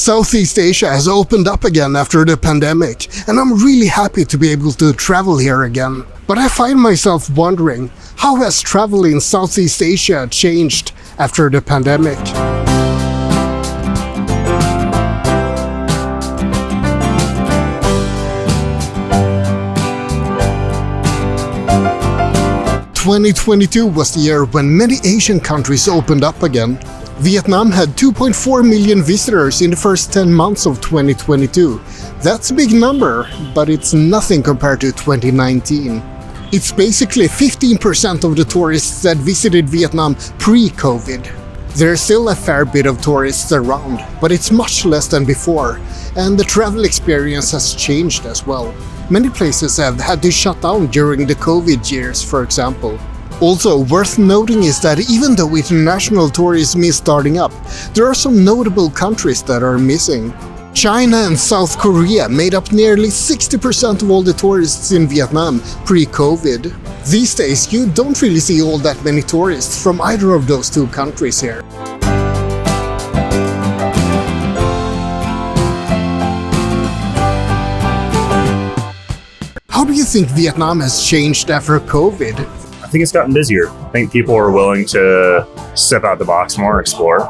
Southeast Asia has opened up again after the pandemic, and I'm really happy to be able to travel here again. But I find myself wondering, how has travel in Southeast Asia changed after the pandemic? ...2022 was the year when many Asian countries opened up again. Vietnam had 2.4 million visitors in the first 10 months of 2022. That's a big number, but it's nothing compared to 2019. It's basically 15% of the tourists that visited Vietnam pre-COVID. There's still a fair bit of tourists around, but it's much less than before, and the travel experience has changed as well. Many places have had to shut down during the COVID years, for example. Also worth noting is that even though international tourism is starting up, there are some notable countries that are missing. China and South Korea made up nearly 60% of all the tourists in Vietnam pre-COVID. These days, you don't really see all that many tourists from either of those two countries here. How do you think Vietnam has changed after COVID? I think it's gotten busier. I think people are willing to step out the box more, explore,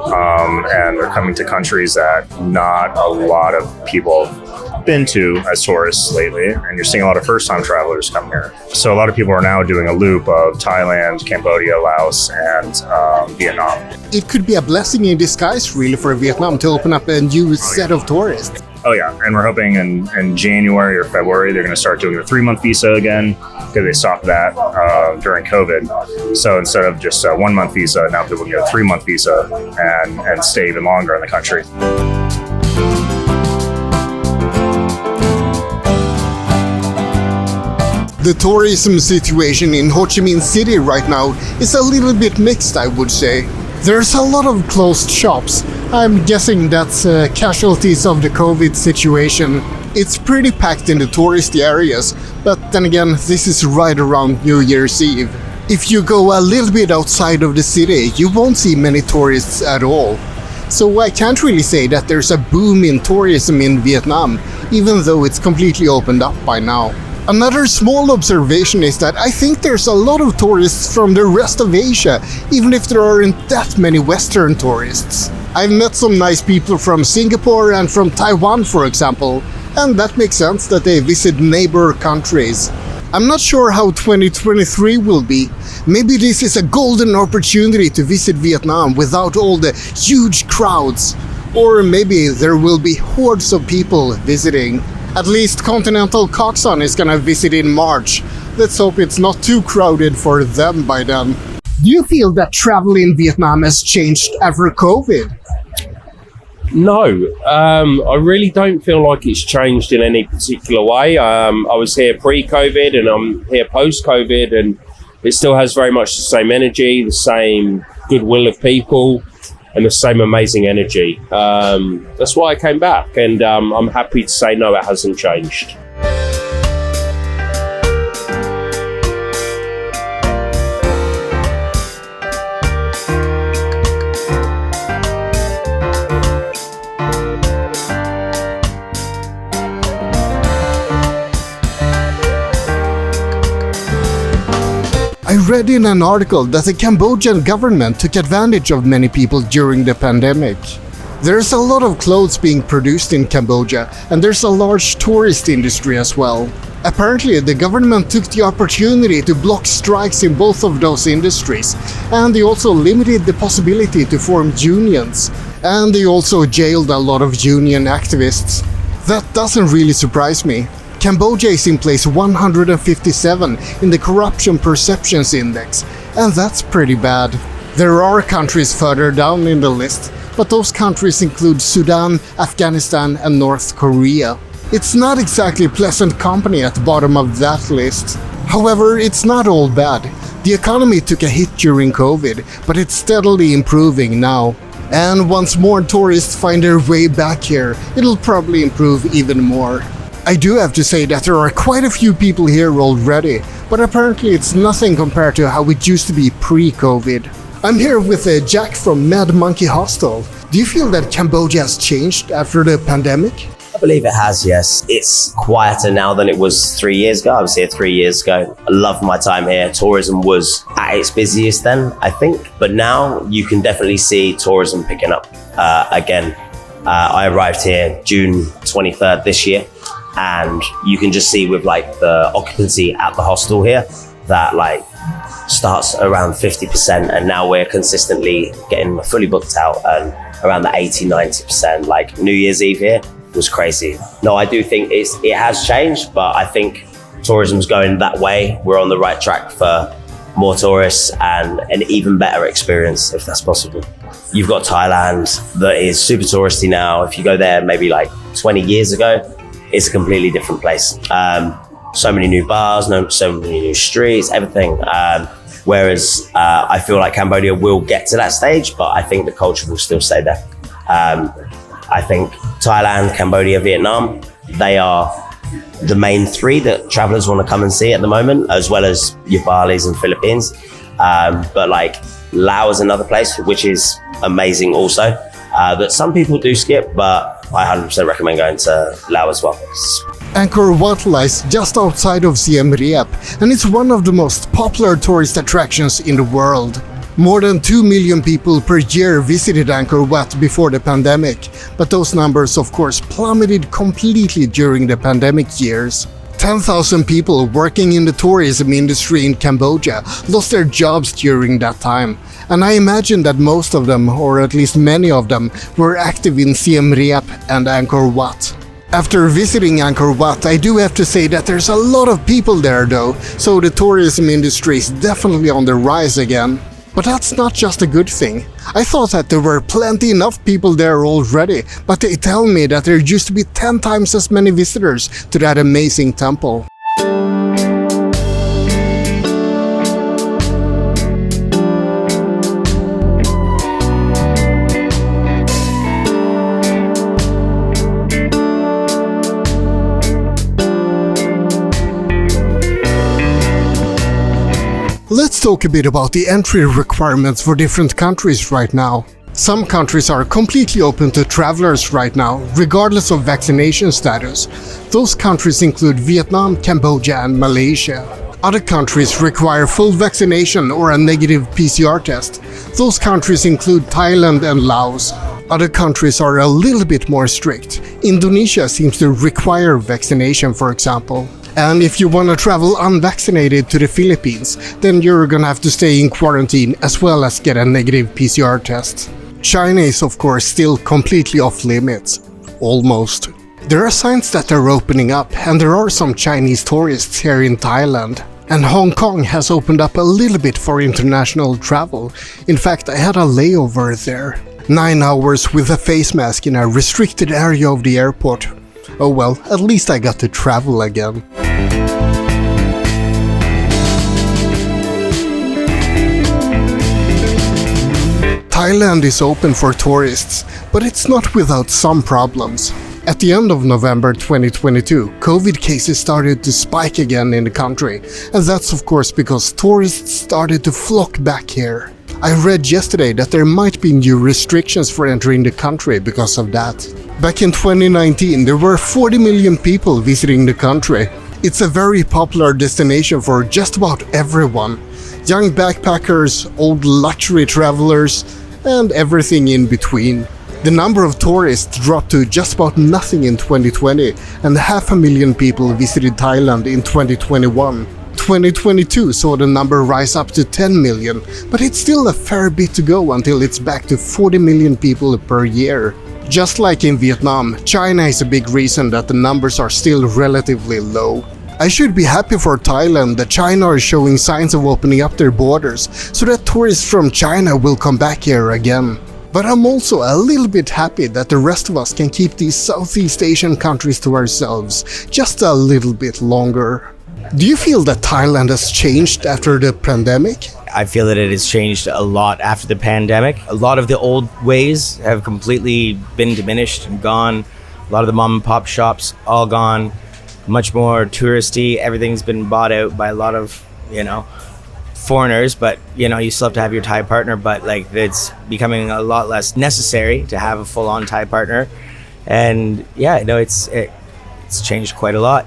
and they're coming to countries that not a lot of people have been to as tourists lately, and you're seeing a lot of first-time travelers come here. So a lot of people are now doing a loop of Thailand, Cambodia, Laos, and Vietnam. It could be a blessing in disguise really for Vietnam to open up a new set of tourists. Oh yeah, and we're hoping in January or February they're going to start doing the 3-month visa again, because they stopped that during COVID. So instead of just a 1-month visa, now people can get a 3-month visa and stay even longer in the country. The tourism situation in Ho Chi Minh City right now is a little bit mixed, I would say. There's a lot of closed shops. I'm guessing that's casualties of the COVID situation. It's pretty packed in the touristy areas, but then again, this is right around New Year's Eve. If you go a little bit outside of the city, you won't see many tourists at all. So I can't really say that there's a boom in tourism in Vietnam, even though it's completely opened up by now. Another small observation is that I think there's a lot of tourists from the rest of Asia, even if there aren't that many Western tourists. I've met some nice people from Singapore and from Taiwan, for example, and that makes sense that they visit neighbor countries. I'm not sure how 2023 will be. Maybe this is a golden opportunity to visit Vietnam without all the huge crowds. Or maybe there will be hordes of people visiting. At least Continental Koh San is gonna visit in March. Let's hope it's not too crowded for them by then. Do you feel that travel in Vietnam has changed after COVID? No, I really don't feel like it's changed in any particular way. I was here pre-COVID and I'm here post-COVID, and it still has very much the same energy, the same goodwill of people, and the same amazing energy. That's why I came back, and I'm happy to say no, it hasn't changed. I read in an article that the Cambodian government took advantage of many people during the pandemic. There's a lot of clothes being produced in Cambodia, and there's a large tourist industry as well. Apparently, the government took the opportunity to block strikes in both of those industries, and they also limited the possibility to form unions. And they also jailed a lot of union activists. That doesn't really surprise me. Cambodia is in place 157 in the Corruption Perceptions Index, and that's pretty bad. There are countries further down in the list, but those countries include Sudan, Afghanistan, and North Korea. It's not exactly pleasant company at the bottom of that list. However, it's not all bad. The economy took a hit during COVID, but it's steadily improving now. And once more tourists find their way back here, it'll probably improve even more. I do have to say that there are quite a few people here already, but apparently it's nothing compared to how it used to be pre-COVID. I'm here with Jack from Mad Monkey Hostel. Do you feel that Cambodia has changed after the pandemic? I believe it has, yes. It's quieter now than it was 3 years ago. I was here 3 years ago. I loved my time here. Tourism was at its busiest then, I think. But now you can definitely see tourism picking up again. I arrived here June 23rd this year, and you can just see with like the occupancy at the hostel here that like starts around 50%, and now we're consistently getting fully booked out and around the 80-90%. Like New Year's Eve here was crazy. No, I do think it has changed, but I think tourism's going that way. We're on the right track for more tourists and an even better experience, if that's possible. You've got Thailand that is super touristy now. If you go there maybe like 20 years ago, it's a completely different place. So many new bars, so many new streets, everything. Whereas I feel like Cambodia will get to that stage, but I think the culture will still stay there. I think Thailand, Cambodia, Vietnam, they are the main three that travelers want to come and see at the moment, as well as your Balis and Philippines. But like Laos is another place, which is amazing also, that some people do skip, but I 100% recommend going to Laos as well. Angkor Wat lies just outside of Siem Reap, and it's one of the most popular tourist attractions in the world. More than 2 million people per year visited Angkor Wat before the pandemic, but those numbers of course plummeted completely during the pandemic years. 10,000 people working in the tourism industry in Cambodia lost their jobs during that time, and I imagine that most of them, or at least many of them, were active in Siem Reap and Angkor Wat. After visiting Angkor Wat, I do have to say that there's a lot of people there though, so the tourism industry is definitely on the rise again. But that's not just a good thing. I thought that there were plenty enough people there already, but they tell me that there used to be 10 times as many visitors to that amazing temple. Let's talk a bit about the entry requirements for different countries right now. Some countries are completely open to travelers right now, regardless of vaccination status. Those countries include Vietnam, Cambodia, and Malaysia. Other countries require full vaccination or a negative PCR test. Those countries include Thailand and Laos. Other countries are a little bit more strict. Indonesia seems to require vaccination, for example. And if you want to travel unvaccinated to the Philippines, then you're gonna have to stay in quarantine as well as get a negative PCR test. China is of course still completely off limits. Almost. There are signs that they're opening up, and there are some Chinese tourists here in Thailand. And Hong Kong has opened up a little bit for international travel. In fact, I had a layover there. 9 hours with a face mask in a restricted area of the airport. Oh well, at least I got to travel again. Thailand is open for tourists, but it's not without some problems. At the end of November 2022, COVID cases started to spike again in the country, and that's of course because tourists started to flock back here. I read yesterday that there might be new restrictions for entering the country because of that. Back in 2019, there were 40 million people visiting the country. It's a very popular destination for just about everyone. Young backpackers, old luxury travelers, and everything in between. The number of tourists dropped to just about nothing in 2020, and 500,000 people visited Thailand in 2021. 2022 saw the number rise up to 10 million, but it's still a fair bit to go until it's back to 40 million people per year. Just like in Vietnam, China is a big reason that the numbers are still relatively low. I should be happy for Thailand that China are showing signs of opening up their borders so that tourists from China will come back here again. But I'm also a little bit happy that the rest of us can keep these Southeast Asian countries to ourselves just a little bit longer. Do you feel that Thailand has changed after the pandemic? I feel that it has changed a lot after the pandemic. A lot of the old ways have completely been diminished and gone. A lot of the mom and pop shops all gone. Much more touristy. Everything's been bought out by a lot of, foreigners, but you know, you still have to have your Thai partner, but like it's becoming a lot less necessary to have a full-on Thai partner. And yeah, no, it's changed quite a lot.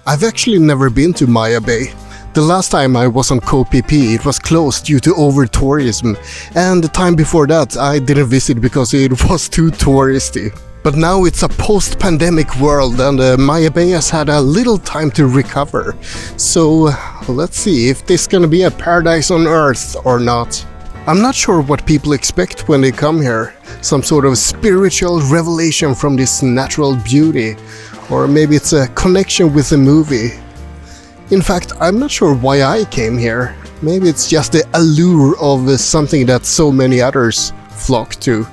I've actually never been to Maya Bay. The last time I was on Koh Phi Phi, it was closed due to over-tourism, and the time before that I didn't visit because it was too touristy. But now it's a post-pandemic world and Maya Bay has had a little time to recover. So let's see if this is gonna be a paradise on earth or not. I'm not sure what people expect when they come here. Some sort of spiritual revelation from this natural beauty. Or maybe it's a connection with the movie. In fact, I'm not sure why I came here. Maybe it's just the allure of something that so many others flock to.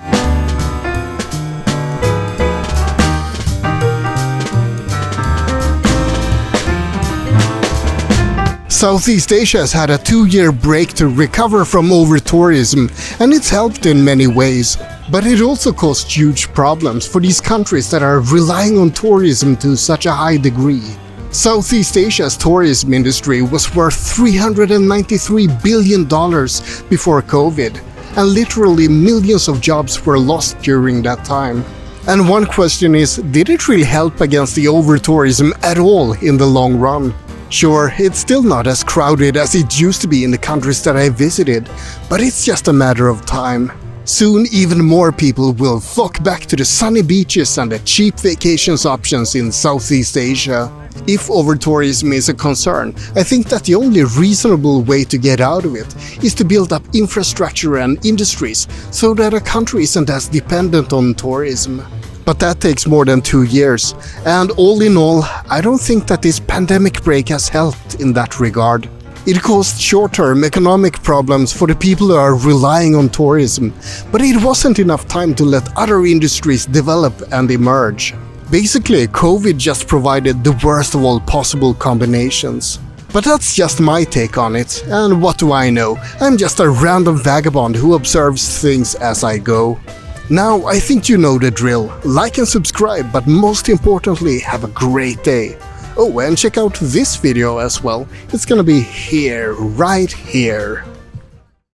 Southeast Asia has had a 2-year break to recover from over-tourism, and it's helped in many ways. But it also caused huge problems for these countries that are relying on tourism to such a high degree. Southeast Asia's tourism industry was worth $393 billion before COVID, and literally millions of jobs were lost during that time. And one question is, did it really help against the over-tourism at all in the long run? Sure, it's still not as crowded as it used to be in the countries that I visited, but it's just a matter of time. Soon even more people will flock back to the sunny beaches and the cheap vacations options in Southeast Asia. If over-tourism is a concern, I think that the only reasonable way to get out of it is to build up infrastructure and industries so that a country isn't as dependent on tourism. But that takes more than 2 years, and all in all, I don't think that this pandemic break has helped in that regard. It caused short-term economic problems for the people who are relying on tourism, but it wasn't enough time to let other industries develop and emerge. Basically, COVID just provided the worst of all possible combinations. But that's just my take on it, and what do I know? I'm just a random vagabond who observes things as I go. Now, I think you know the drill. Like and subscribe, but most importantly, have a great day. Oh, and check out this video as well. It's gonna be here, right here.